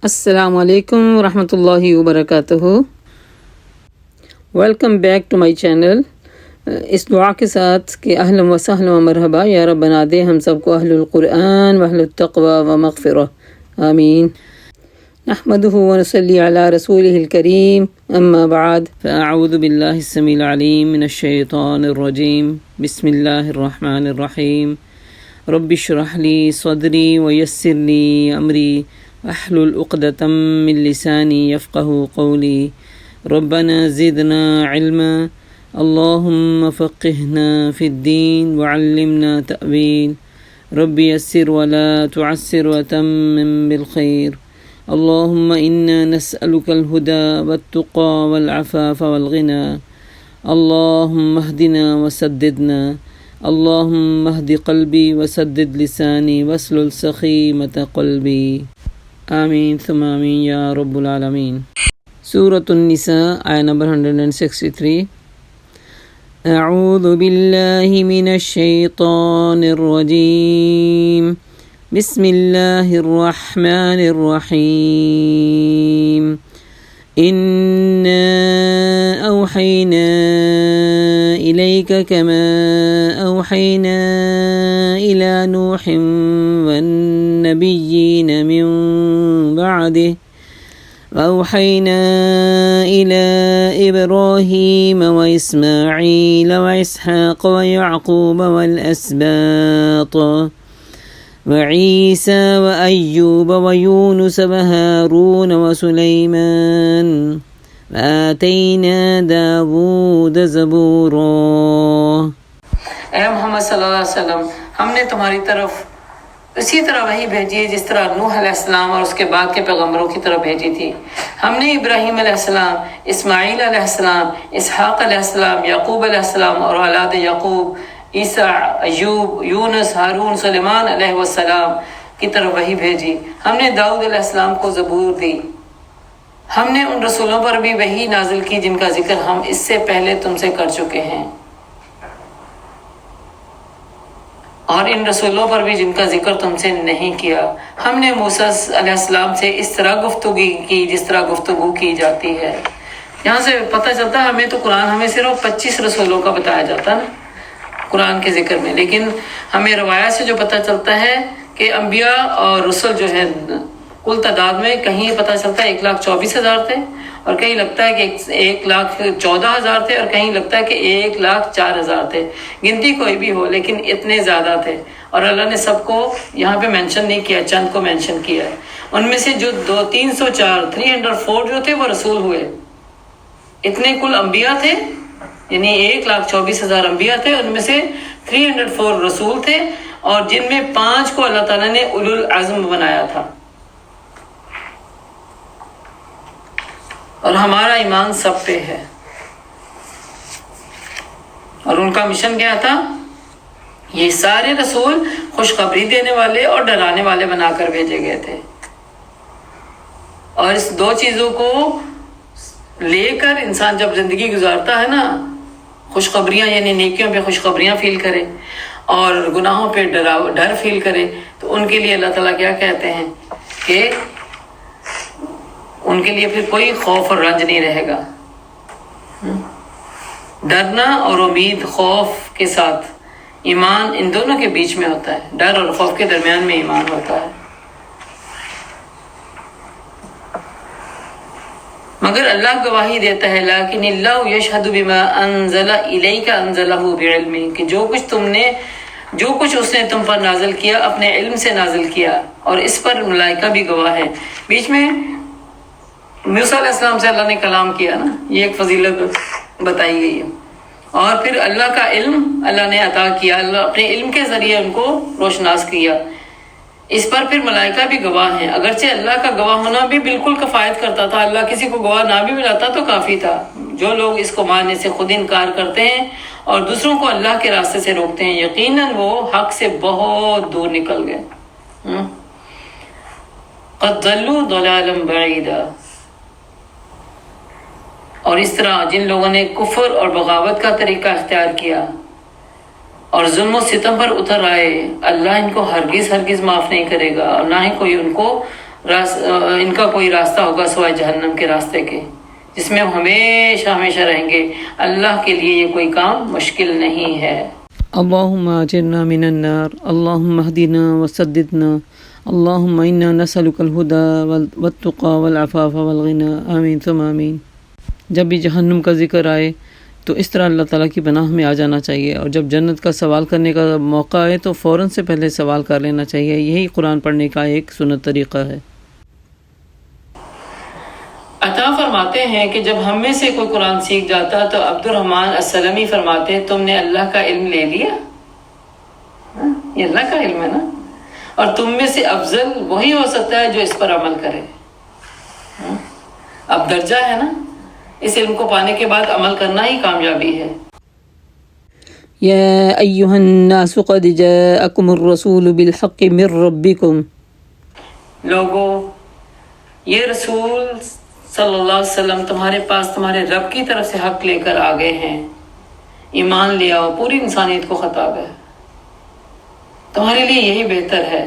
السلام علیکم ورحمۃ اللہ وبرکاتہ۔ Welcome back to my channel. اس دعا کے ساتھ کہ اہلا و سہلا و مرحبا، یا رب بنا دے ہم سب کو اہل القرآن و اہل التقوی و مغفرہ، آمین۔ نحمدہ و نصلی علی رسولہ الکریم، اما بعد فاعوذ باللہ السمیع العلیم من الشیطان الرجیم، بسم اللہ الرحمن الرحیم۔ رب اشرح لی صدری ویسر لی امری واحلل عقدۃ من لسانی یفقہوا قولی۔ ربنا زدنا علما، اللہم فقہنا فی الدین وعلمنا تأویل۔ رب یسر ولا تعسر وتمم بالخیر۔ اللہم انا نسألک الہدی والتقی والعفاف والغنی۔ اللہم اہدنا وسددنا، اللہم اہد قلبی وسدد لسانی واسلل سخیمۃ قلبی، آمین ثم آمین یا رب العالمین۔ سورۃ النساء آیہ نمبر 163۔ اعوذ باللہ من الشیطان الرجیم، بسم اللہ الرحمن الرحیم۔ انا اوحینا الیک کما اوحینا الی نوح والنبیین من بعده وأوحينا إلى إبراهيم وإسماعيل وإسحاق ويعقوب والأسباط وعيسى وأيوب ويونس وهارون وسليمان وآتينا داود زبورا۔ اے محمد صلی اللہ علیہ وسلم، ہم نے تمہاری طرف اسی طرح وحی بھیجی ہے جس طرح نوح علیہ السلام اور اس کے بعد کے پیغمبروں کی طرف بھیجی تھی۔ ہم نے ابراہیم علیہ السلام، اسماعیل علیہ السلام، اسحاق علیہ السلام، یعقوب علیہ السلام اور اولاد یعقوب، عیسیٰ، ایوب، یونس، ہارون، سلیمان علیہ السلام کی طرف وحی بھیجی۔ ہم نے داؤد علیہ السلام کو زبور دی۔ ہم نے ان رسولوں پر بھی وحی نازل کی جن کا ذکر ہم اس سے پہلے تم سے کر چکے ہیں، اور ان رسولوں پر بھی جن کا ذکر تم سے نہیں کیا۔ ہم نے موسیٰ علیہ السلام سے اس طرح گفتگو کی جس طرح گفتگو کی جاتی ہے۔ یہاں سے پتہ چلتا ہے ہمیں تو قرآن ہمیں صرف 25 رسولوں کا بتایا جاتا ہے نا قرآن کے ذکر میں، لیکن ہمیں روایات سے جو پتہ چلتا ہے کہ انبیاء اور رسل جو ہے کل تعداد میں کہیں پتہ چلتا ہے 1,24,000 تھے، اور کہیں لگتا ہے کہ 1,14,000 تھے، اور کہیں لگتا ہے کہ 1,04,000 تھے۔ گنتی کوئی بھی ہو لیکن اتنے زیادہ تھے، اور اللہ نے سب کو یہاں پہ مینشن نہیں کیا، چند کو مینشن کیا ہے۔ ان میں سے جو 304 جو تھے وہ رسول ہوئے۔ اتنے کل انبیاء تھے، یعنی 1,24,000 انبیاء تھے، ان میں سے 304 رسول تھے، اور جن میں 5 کو اللہ تعالیٰ نے اولو العزم بنایا تھا۔ اور ہمارا ایمان سب پہ ہے۔ اور ان کا مشن کیا تھا؟ یہ سارے رسول خوشخبری دینے والے اور ڈرانے والے بنا کر بھیجے گئے تھے، اور اس 2 چیزوں کو لے کر انسان جب زندگی گزارتا ہے نا، خوشخبریاں یعنی نیکیوں پہ خوشخبریاں فیل کرے اور گناہوں پہ ڈر فیل کرے، تو ان کے لیے اللہ تعالیٰ کیا کہتے ہیں کہ ان کے لیے پھر کوئی خوف اور رنج نہیں رہے گا۔ ڈرنا اور امید، خوف کے ساتھ ایمان، ان دونوں کے بیچ میں ہوتا ہے، ڈر اور خوف کے درمیان میں ایمان ہوتا ہے۔ مگر اللہ گواہی دیتا ہے، لیکن اللہ یشہد بما انزل الیک انزلہ بعلم، کہ جو کچھ اس نے تم پر نازل کیا اپنے علم سے نازل کیا، اور اس پر ملائکہ بھی گواہ ہے۔ بیچ میں موسیٰ علیہ السلام سے اللہ نے کلام کیا نا، یہ ایک فضیلت بتائی گئی ہے، اور پھر اللہ کا علم اللہ نے عطا کیا، اللہ اپنے علم کے ذریعے ان کو روشناس کیا۔ اس پر پھر ملائکہ بھی گواہ ہیں، اگرچہ اللہ کا گواہ ہونا بھی بالکل کفایت کرتا تھا، اللہ کسی کو گواہ نہ بھی ملاتا تو کافی تھا۔ جو لوگ اس کو ماننے سے خود انکار کرتے ہیں اور دوسروں کو اللہ کے راستے سے روکتے ہیں، یقیناً وہ حق سے بہت دور نکل گئے۔ قد ضلوا ضلالا بعیدا۔ اور اس طرح جن لوگوں نے کفر اور بغاوت کا طریقہ اختیار کیا اور ظلم و ستم پر اتر آئے، اللہ ان کو ہرگز معاف نہیں کرے گا، اور نہ ہی کوئی ان کو ان کا کوئی راستہ ہوگا سوائے جہنم کے راستے کے، جس میں ہم ہمیشہ ہمیشہ رہیں گے۔ اللہ کے لیے یہ کوئی کام مشکل نہیں ہے۔ اللہم اجرنا من النار، اللہم اہدنا وسددنا، اللہم انا نسألک الہدی والتقی والعفاف والغنی، آمین ثم آمین۔ جب بھی جہنم کا ذکر آئے تو اس طرح اللہ تعالیٰ کی پناہ میں آ جانا چاہیے، اور جب جنت کا سوال کرنے کا موقع آئے تو فوراً سے پہلے سوال کر لینا چاہیے۔ یہی قرآن پڑھنے کا ایک سنت طریقہ ہے۔ عطا فرماتے ہیں کہ جب ہم میں سے کوئی قرآن سیکھ جاتا تو عبد الرحمن السلمی فرماتے ہیں تم نے اللہ کا علم لے لیا، یہ اللہ کا علم ہے نا، اور تم میں سے افضل وہی ہو سکتا ہے جو اس پر عمل کرے۔ اب درجہ ہے نا، اس علم کو پانے کے بعد عمل کرنا ہی کامیابی ہے۔ یا ایہا الناس قد جاءکم الرسول بالحق من ربکم، لوگو یہ رسول صلی اللہ علیہ وسلم تمہارے پاس تمہارے رب کی طرف سے حق لے کر آ گئے ہیں، ایمان لے آؤ، پوری انسانیت کو خطاب ہے، تمہارے لیے یہی بہتر ہے،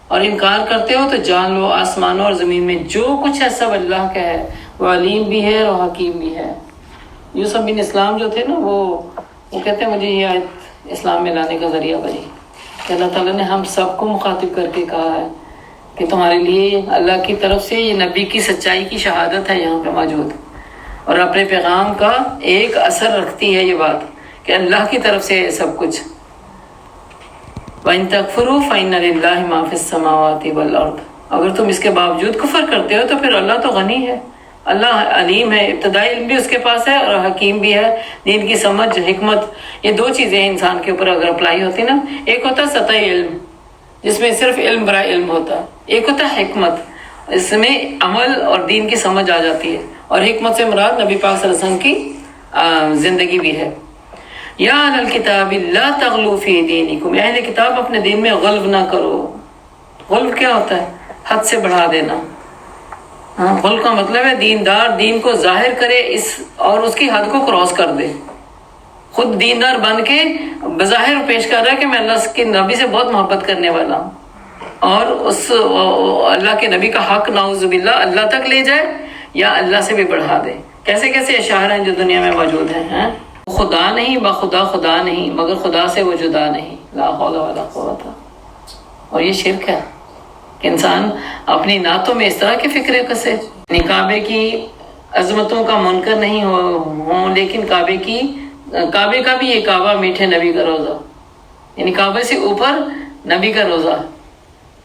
اور انکار کرتے ہو تو جان لو آسمانوں اور زمین میں جو کچھ ہے سب اللہ کا ہے، وہ علیم بھی ہے اور حکیم بھی ہے۔ یوسف بن اسلام جو تھے نا وہ کہتے ہیں مجھے یہ آیت اسلام میں لانے کا ذریعہ بنی کہ اللہ تعالیٰ نے ہم سب کو مخاطب کر کے کہا ہے کہ تمہارے لیے اللہ کی طرف سے یہ نبی کی سچائی کی شہادت ہے یہاں پہ موجود، اور اپنے پیغام کا ایک اثر رکھتی ہے یہ بات کہ اللہ کی طرف سے سب کچھ۔ وَإِن تَكْفُرُوا فَإِنَّ لِلَّهِ مَا فِي السَّمَاوَاتِ وَالْأَرْضِ، اگر تم اس کے باوجود کفر کرتے ہو تو پھر اللہ تو غنی ہے، اللہ علیم ہے، ابتدائی علم بھی اس کے پاس ہے اور حکیم بھی ہے، دین کی سمجھ، حکمت، یہ دو چیزیں انسان کے اوپر اگر اپلائی ہوتی نا، ایک ہوتا ہے سطحی علم جس میں صرف علم برائے علم ہوتا، ایک ہوتا ہے حکمت، اس میں عمل اور دین کی سمجھ آ جاتی ہے، اور حکمت سے مراد نبی پاک صلی اللہ علیہ وسلم کی زندگی بھی ہے۔ یا اہل الکتاب لا تغلوا فی دینکم، اہل کتاب اپنے دین میں غلو نہ کرو۔ غلو کیا ہوتا ہے؟ حد سے بڑھا دینا۔ غلو کا مطلب ہے دیندار دین کو ظاہر کرے اور اس کی حد کو کراس کر دے، خود دیندار بن کے بظاہر پیش کر رہا ہے کہ میں اللہ کے نبی سے بہت محبت کرنے والا ہوں، اور اس اللہ کے نبی کا حق نعوذ باللہ اللہ تک لے جائے یا اللہ سے بھی بڑھا دے۔ کیسے کیسے اشعار ہیں جو دنیا میں موجود ہیں، خدا نہیں بخدا خدا نہیں مگر خدا سے وہ جدا نہیں، لا حول ولا قوت۔ اور یہ شرک ہے کہ انسان اپنی نعتوں میں اس طرح کی فکریں کسے، کعبے کی عظمتوں کا منکر نہیں ہوں، لیکن کعبے کا بھی یہ کعبہ میٹھے نبی کا روزہ، یعنی کعبے سے اوپر نبی کا روزہ،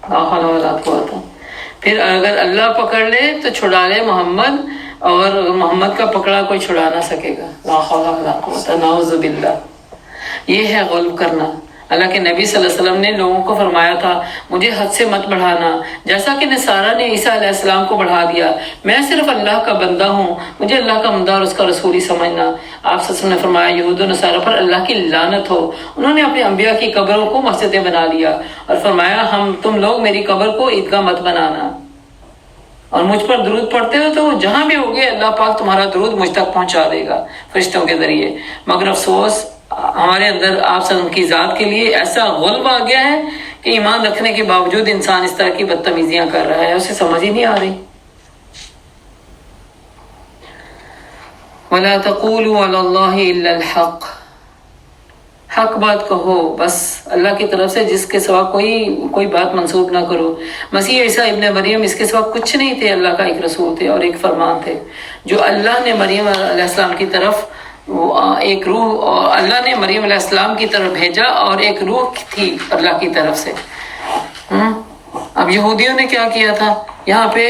لا حول ولا قوت۔ پھر اگر اللہ پکڑ لے تو چھڑا لے محمد، اور محمد کا پکڑا کوئی چھڑا نہ سکے گا، لا حول ولا قوت، نعوذ باللہ۔ یہ ہے غلو کرنا۔ اللہ کے نبی صلی اللہ علیہ وسلم نے لوگوں کو فرمایا تھا مجھے حد سے مت بڑھانا، جیسا کہ نصارہ نے عیسیٰ علیہ السلام کو بڑھا دیا، میں صرف اللہ کا بندہ ہوں، مجھے اللہ کا بندہ اور اس کا رسول ہی سمجھنا۔ آپ صلی اللہ علیہ وسلم نے فرمایا یہود و نصارہ پر اللہ کی لعنت ہو، انہوں نے اپنے انبیاء کی قبروں کو مسجدیں بنا لیا، اور فرمایا تم لوگ میری قبر کو عیدگاہ مت بنانا، اور مجھ پر درود پڑھتے ہو تو جہاں بھی ہوگے اللہ پاک تمہارا درود مجھ تک پہنچا دے گا فرشتوں کے ذریعے۔ مگر افسوس ہمارے اندر آپ صلی اللہ علیہ وسلم کی ذات کے لیے ایسا غلب آ گیا ہے کہ ایمان رکھنے کے باوجود انسان اس طرح کی بدتمیزیاں کر رہا ہے، اسے سمجھ ہی نہیں آ رہی۔ وَلَا تَقُولُوا عَلَى اللَّهِ إِلَّا الْحَقَّ، حق بات کہو بس اللہ کی طرف سے، جس کے سوا کوئی بات منسوب نہ کرو۔ مسیح عیسیٰ ابن مریم اس کے سوا کچھ نہیں تھے، اللہ کا ایک رسول تھے اور ایک فرمان تھے جو اللہ نے مریم علیہ السلام کی طرف ایک روح، اور اللہ نے مریم علیہ السلام کی طرف بھیجا اور ایک روح تھی اللہ کی طرف سے۔ اب یہودیوں نے کیا کیا تھا، یہاں پہ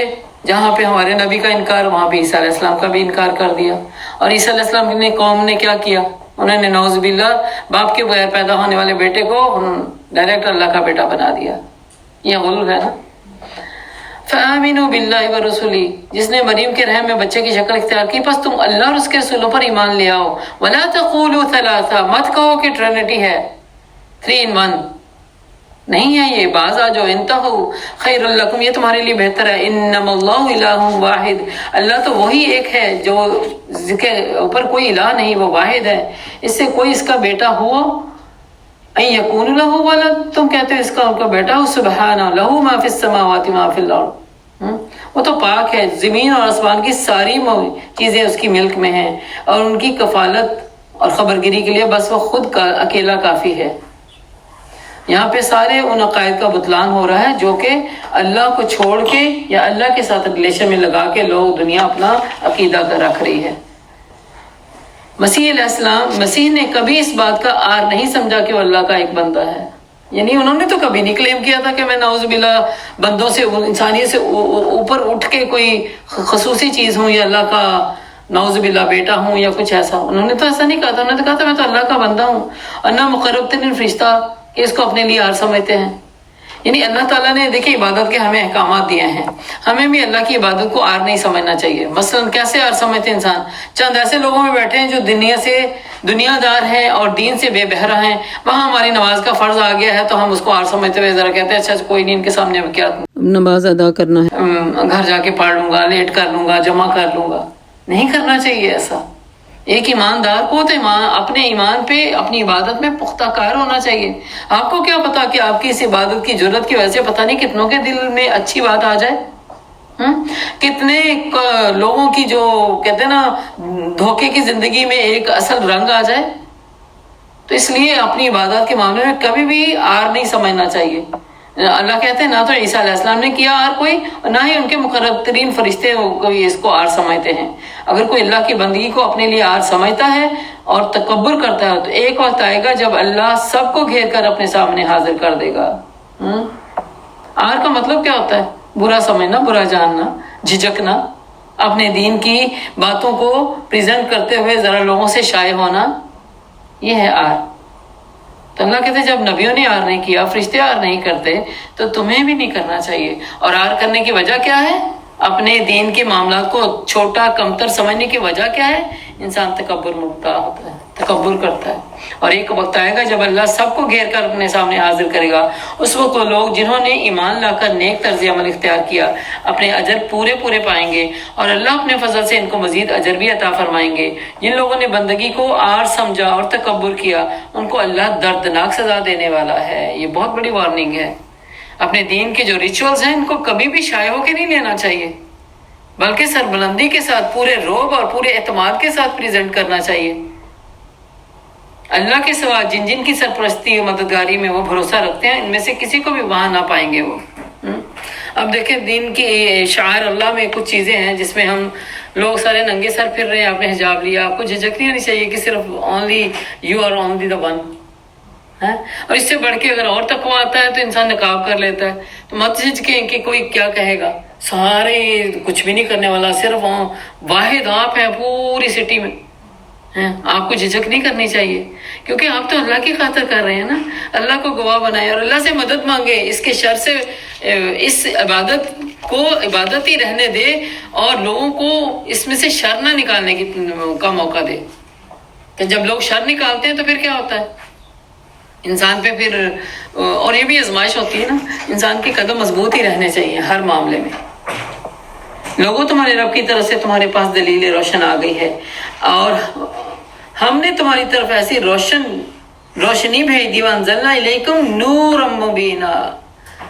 جہاں پہ ہمارے نبی کا انکار وہاں پہ عیسیٰ علیہ السلام کا بھی انکار کر دیا، اور عیسیٰ علیہ السلام نے قوم نے کیا کیا، انہوں نے نعوذ باللہ باپ کے بغیر پیدا ہونے والے بیٹے کو ڈائریکٹ اللہ کا بیٹا بنا دیا۔ یہ غلو ہے نا۔ فآمنوا باللہ ورسولی، جس نے مریم کے رحم میں بچے کی شکل اختیار کی، پس تم اللہ اور اس کے رسولوں پر ایمان لے آؤ۔ ولا تقولوا ثلاثہ، مت کہو کہ ٹرینٹی ہے، 3 in 1 نہیں ہے، یہ بعض آ جاؤ، انتہو خیر لکم، یہ تمہارے لیے بہتر ہے۔ انما اللہ الہ واحد، اللہ تو وہی ایک ہے جو جس کے اوپر کوئی الہ نہیں، وہ واحد ہے، اس سے کوئی اس کا بیٹا ہو، ان یکون لہ ولد، تم کہتے ہو اس کا بیٹا ہو، سبحانہ لہ ما فی السماوات ما فی الارض، وہ تو پاک ہے، زمین اور آسمان کی ساری چیزیں اس کی ملک میں ہیں، اور ان کی کفالت اور خبرگیری کے لیے بس وہ خود کا اکیلا کافی ہے۔ یہاں پہ سارے ان عقائد کا بطلان ہو رہا ہے جو کہ اللہ کو چھوڑ کے یا اللہ کے ساتھ ریلیشن میں لگا کے لوگ دنیا اپنا عقیدہ کا رکھ رہی ہے۔ مسیح علیہ السلام، مسیح نے کبھی اس بات کا عار نہیں سمجھا کہ وہ اللہ کا ایک بندہ ہے، یعنی انہوں نے تو کبھی نہیں کلیم کیا تھا کہ میں نعوذ باللہ بندوں سے، انسانیت سے اوپر اٹھ کے کوئی خصوصی چیز ہوں یا اللہ کا نعوذ باللہ بیٹا ہوں یا کچھ ایسا۔ انہوں نے تو ایسا نہیں کہا تھا، انہوں نے کہا تھا میں تو اللہ کا بندہ ہوں، اور نہ مقرب ترین فرشتہ کہ اس کو اپنے لیے عار سمجھتے ہیں۔ یعنی اللہ تعالیٰ نے دیکھیں عبادت کے ہمیں احکامات دیے ہیں، ہمیں بھی اللہ کی عبادت کو عار نہیں سمجھنا چاہیے۔ مثلاً کیسے عار سمجھتے ہیں انسان؟ چند ایسے لوگوں میں بیٹھے ہیں جو دنیا دار ہیں اور دین سے بے بہرا ہیں، وہاں ہماری نماز کا فرض آ گیا ہے تو ہم اس کو عار سمجھتے ہوئے ذرا کہتے ہیں اچھا کوئی نہیں، ان کے سامنے اب کیا نماز ادا کرنا ہے، گھر جا کے پڑھ لوں گا، لیٹ کر لوں گا، جمع کر لوں گا۔ نہیں کرنا چاہیے ایسا۔ ایک ایماندار کو تو اپنے ایمان پہ، اپنی عبادت میں پختہ کار ہونا چاہیے۔ آپ کو کیا پتا کہ آپ کی اس عبادت کی جرت کی وجہ سے پتہ نہیں کتنوں کے دل میں اچھی بات آ جائے، کتنے لوگوں کی جو کہتے ہیں نا دھوکے کی زندگی میں ایک اصل رنگ آ جائے۔ تو اس لیے اپنی عبادت کے معاملے میں کبھی بھی عار نہیں سمجھنا چاہیے۔ اللہ کہتے ہیں نہ تو عیسیٰ علیہ السلام نے کیا عار کوئی، نہ ہی ان کے مقرب ترین فرشتے کوئی اس کو عار سمجھتے ہیں۔ اگر کوئی اللہ کی بندگی کو اپنے لیے عار سمجھتا ہے اور تکبر کرتا ہے تو ایک وقت آئے گا جب اللہ سب کو گھیر کر اپنے سامنے حاضر کر دے گا۔ عار کا مطلب کیا ہوتا ہے؟ برا سمجھنا، برا جاننا، جھجکنا، اپنے دین کی باتوں کو پریزنٹ کرتے ہوئے ذرا لوگوں سے شائع ہونا، یہ ہے عار۔ تو اللہ کہتے ہیں جب نبیوں نے عار نہیں کیا، فرشتے عار نہیں کرتے، تو تمہیں بھی نہیں کرنا چاہیے۔ اور عار کرنے کی وجہ کیا ہے؟ اپنے دین کے معاملات کو چھوٹا کمتر سمجھنے کی وجہ کیا ہے؟ انسان تکبر مبتلا ہوتا ہے، تکبر کرتا ہے۔ اور ایک وقت آئے گا جب اللہ سب کو گھیر کر اپنے سامنے حاضر کرے گا، اس وقت وہ لوگ جنہوں نے ایمان لا کر نیک طرز عمل اختیار کیا اپنے اجر پورے پائیں گے، اور اللہ اپنے فضل سے ان کو مزید اجر بھی عطا فرمائیں گے۔ جن لوگوں نے بندگی کو عار سمجھا اور تکبر کیا، ان کو اللہ دردناک سزا دینے والا ہے۔ یہ بہت بڑی وارننگ ہے۔ اپنے دین کے جو ریچولز ہیں ان کو کبھی بھی شائع ہو کے نہیں لینا چاہیے، بلکہ سربلندی کے ساتھ، پورے روب اور پورے اعتماد کے ساتھ پریزنٹ کرنا چاہیے۔ اللہ کے سوا جن کی سرپرستی اور مددگاری میں وہ بھروسہ رکھتے ہیں، ان میں سے کسی کو بھی وہاں نہ پائیں گے وہ۔ اب دیکھیں دین کی شعائر اللہ میں کچھ چیزیں ہیں جس میں ہم لوگ سارے ننگے سر پھر رہے ہیں، آپ نے حجاب لیا، آپ کو جھجک نہیں ہونی چاہیے کہ صرف only you are only the one. اور اس سے بڑھ کے اگر اور تقویٰ آتا ہے تو انسان نقاب کر لیتا ہے، تو مت جھجکیں کہ کوئی کیا کہے گا، سارے کچھ بھی نہیں کرنے والا، صرف واحد آپ ہیں پوری سٹی میں۔ آپ کو جھجک نہیں کرنی چاہیے، کیونکہ آپ تو اللہ کی خاطر کر رہے ہیں نا۔ اللہ کو گواہ بنائے اور اللہ سے مدد مانگے، اس کے شر سے اس عبادت کو عبادت ہی رہنے دے، اور لوگوں کو اس میں سے شر نہ نکالنے کا موقع دے۔ کہ جب لوگ شر نکالتے ہیں تو پھر کیا ہوتا ہے؟ انسان پہ پھر، اور یہ بھی آزمائش ہوتی ہے نا، انسان کے قدم مضبوط ہی رہنے چاہیے ہر معاملے میں۔ لوگوں تمہارے رب کی طرف سے تمہارے پاس دلیل روشن آ گئی ہے، اور ہم نے تمہاری طرف ایسی روشنی بھیج دی، وانزلنا الیکم نورا مبینا،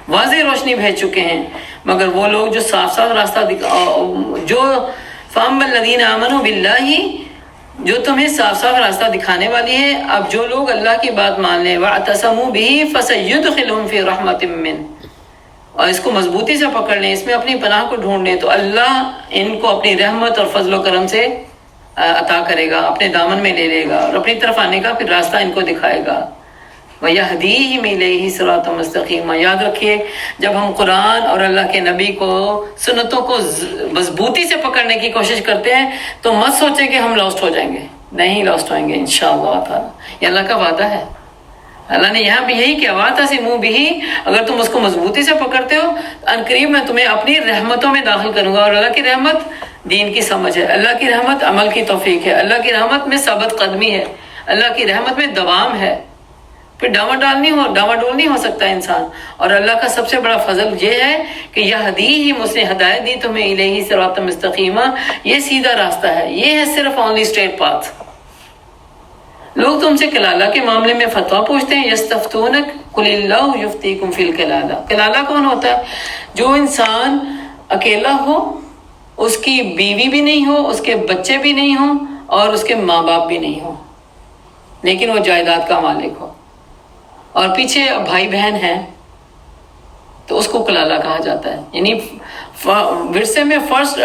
واضح روشنی بھیج چکے ہیں، مگر وہ لوگ جو صاف راستہ جو فام الذین آمنوا باللہ، جو تمہیں صاف راستہ دکھانے والی ہے۔ اب جو لوگ اللہ کی بات مان لیں، واعتصموا بہ فسیدخلہم فی رحمت منہ، اور اس کو مضبوطی سے پکڑ لیں، اس میں اپنی پناہ کو ڈھونڈ لیں، تو اللہ ان کو اپنی رحمت اور فضل و کرم سے عطا کرے گا، اپنے دامن میں لے لے گا، اور اپنی طرف آنے کا پھر راستہ ان کو دکھائے گا۔ وَيَهْدِيهِمْ إِلَيْهِ صِرَاطًا مُسْتَقِيمًا۔ یاد رکھیے جب ہم قرآن اور اللہ کے نبی کو، سنتوں کو مضبوطی سے پکڑنے کی کوشش کرتے ہیں تو مت سوچیں کہ ہم لاسٹ ہو جائیں گے، نہیں لاسٹ ہوئیں گے انشاءاللہ تعالی۔ یہ اللہ کا وعدہ ہے۔ اللہ نے یہاں بھی یہی کیا، وَاعْتَصِمُوا بِهِ، اگر تم اس کو مضبوطی سے پکڑتے ہو عنقریب میں تمہیں اپنی رحمتوں میں داخل کروں گا۔ اور اللہ کی رحمت دین کی سمجھ ہے، اللہ کی رحمت عمل کی توفیق ہے، اللہ کی رحمت میں ثابت قدمی ہے، اللہ کی رحمت میں دوام ہے، پھر ڈاواڈول نہیں ہو سکتا انسان۔ اور اللہ کا سب سے بڑا فضل یہ ہے کہ یہدیہم، اس نے ہدایت دی تمہیں، الیہ صراط مستقیما، یہ سیدھا راستہ ہے، یہ ہے صرف اونلی اسٹریٹ پاتھ۔ لوگ تم سے کلالہ کے معاملے میں فتویٰ پوچھتے ہیں، یستفتونک قل اللہ یفتیکم فی الکلالہ۔ کلالہ کون ہوتا ہے؟ جو انسان اکیلا ہو، اس کی بیوی بھی نہیں ہو، اس کے بچے بھی نہیں ہوں اور اس کے ماں باپ بھی نہیں ہوں، لیکن وہ جائیداد کا مالک ہو، اور پیچھے بھائی بہن ہیں، تو اس کو کلالہ کہا جاتا ہے. یعنی ورثے میں فرسٹ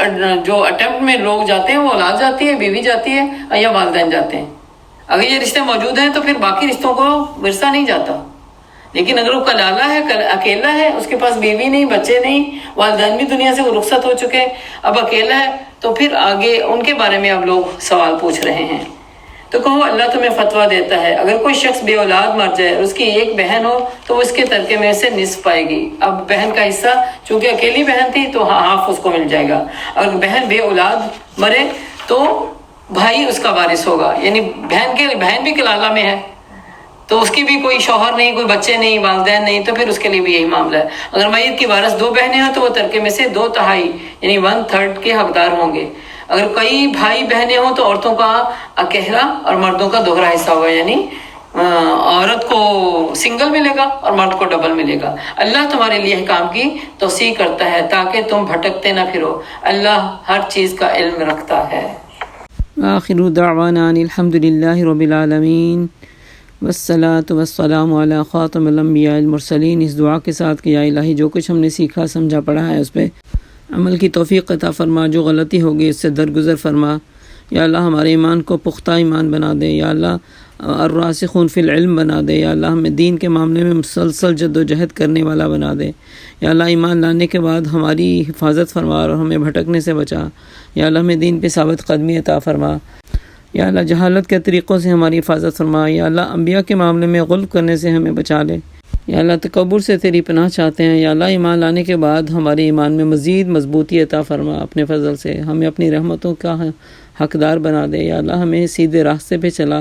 جو اٹیمپٹ میں لوگ جاتے ہیں وہ اولاد جاتی ہے، بیوی جاتی ہے یا والدین جاتے ہیں. اگر یہ رشتے موجود ہیں تو پھر باقی رشتوں کو ورثہ نہیں جاتا. لیکن اگر وہ کلالہ ہے، اکیلا ہے، اس کے پاس بیوی نہیں، بچے نہیں، والدین بھی دنیا سے رخصت ہو چکے، اب اکیلا ہے، تو پھر آگے ان کے بارے میں اب لوگ سوال پوچھ رہے ہیں. تو کہو اللہ تمہیں فتویٰ دیتا ہے، اگر کوئی شخص بے اولاد مر جائے اور اس کی ایک بہن ہو تو وہ اس کے ترکے میں سے نصف پائے گی. اب بہن کا حصہ، چونکہ اکیلی بہن تھی تو ہاف اس کو مل جائے گا. اگر بہن بے اولاد مرے تو بھائی اس کا وارث ہوگا. یعنی بہن بھی کلالہ میں ہے تو اس کی بھی کوئی شوہر نہیں، کوئی بچے نہیں، والدین نہیں، تو پھر اس کے لیے بھی یہی معاملہ ہے. اگر میت کی وارث 2 بہنیں ہیں تو وہ ترکے میں سے 2/3 یعنی 1/3 کے حقدار ہوں گے. اگر کئی بھائی بہنیں ہوں تو عورتوں کا اکیلا اور مردوں کا دوہرا حصہ ہوگا. یعنی عورت کو سنگل ملے گا اور مرد کو ڈبل ملے گا. اللہ تمہارے لیے احکام کی توسیع کرتا ہے تاکہ تم بھٹکتے نہ پھرو. اللہ ہر چیز کا علم رکھتا ہے. آخر دعوانا الحمد للہ رب العالمین والصلاة والسلام علی خاتم الانبیاء المرسلین. اس دعا کے ساتھ کہ یا الہی جو کچھ ہم نے سیکھا سمجھا پڑھا ہے اس پہ عمل کی توفیق عطا فرما، جو غلطی ہوگی اس سے درگزر فرما. یا اللہ ہمارے ایمان کو پختہ ایمان بنا دے. یا اللہ الراسخون فی العلم بنا دے. یا اللہ ہمیں دین کے معاملے میں مسلسل جد و جہد کرنے والا بنا دے. یا اللہ ایمان لانے کے بعد ہماری حفاظت فرما اور ہمیں بھٹکنے سے بچا. یا اللہ ہمیں دین پہ ثابت قدمی عطا فرما. یا اللہ جہالت کے طریقوں سے ہماری حفاظت فرما. یا اللہ انبیاء کے معاملے میں غلو کرنے سے ہمیں بچا لے. یا اللہ تکبر سے تیری پناہ چاہتے ہیں. یا اللہ ایمان لانے کے بعد ہمارے ایمان میں مزید مضبوطی عطا فرما. اپنے فضل سے ہمیں اپنی رحمتوں کا حقدار بنا دے. یا اللہ ہمیں سیدھے راستے پہ چلا،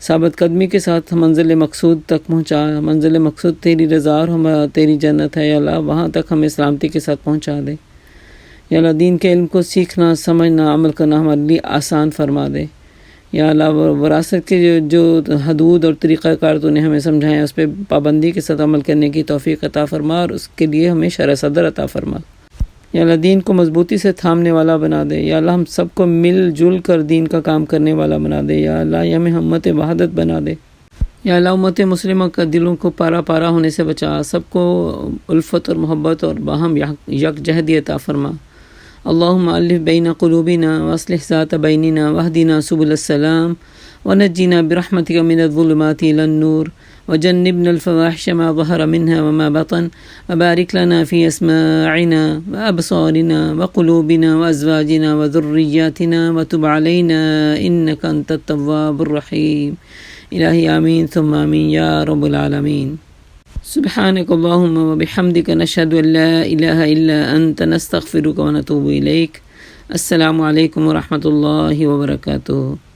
ثابت قدمی کے ساتھ منزل مقصود تک پہنچا. منزل مقصود تیری رضا اور تیری جنت ہے. یا اللہ وہاں تک ہمیں سلامتی کے ساتھ پہنچا دے. یا اللہ دین کے علم کو سیکھنا، سمجھنا، عمل کرنا ہمارے لیے آسان فرما دے. یا اللہ وراثت کے جو حدود اور طریقہ کار تو نے ہمیں سمجھائے ہیں اس پہ پابندی کے ساتھ عمل کرنے کی توفیق عطا فرما اور اس کے لیے ہمیں شرح صدر عطا فرما. یا اللہ دین کو مضبوطی سے تھامنے والا بنا دے. یا اللہ ہم سب کو مل جل کر دین کا کام کرنے والا بنا دے. یا اللہ یہ ہمیں امت وحدت بنا دے. یا اللہ امت مسلمہ کا دلوں کو پارا پارا ہونے سے بچا، سب کو الفت اور محبت اور باہم یکجہتی عطا فرما. اللہم الف بین قلوبنا واصلح ذات بیننا واہدنا سبل السلام ونجنا برحمتک من الظلمات الى النور وجنبنا الفواحش ما ظهر منها وما بطن وبارك لنا في أسماعنا وأبصارنا وقلوبنا وأزواجنا وذرياتنا وتب علينا إنك أنت التواب الرحيم. إلهي آمين ثم آمين يا رب العالمين. سبحانك اللهم وبحمدك نشهد أن لا إله إلا أنت نستغفرك ونتوب إليك. السلام عليكم ورحمة الله وبركاته.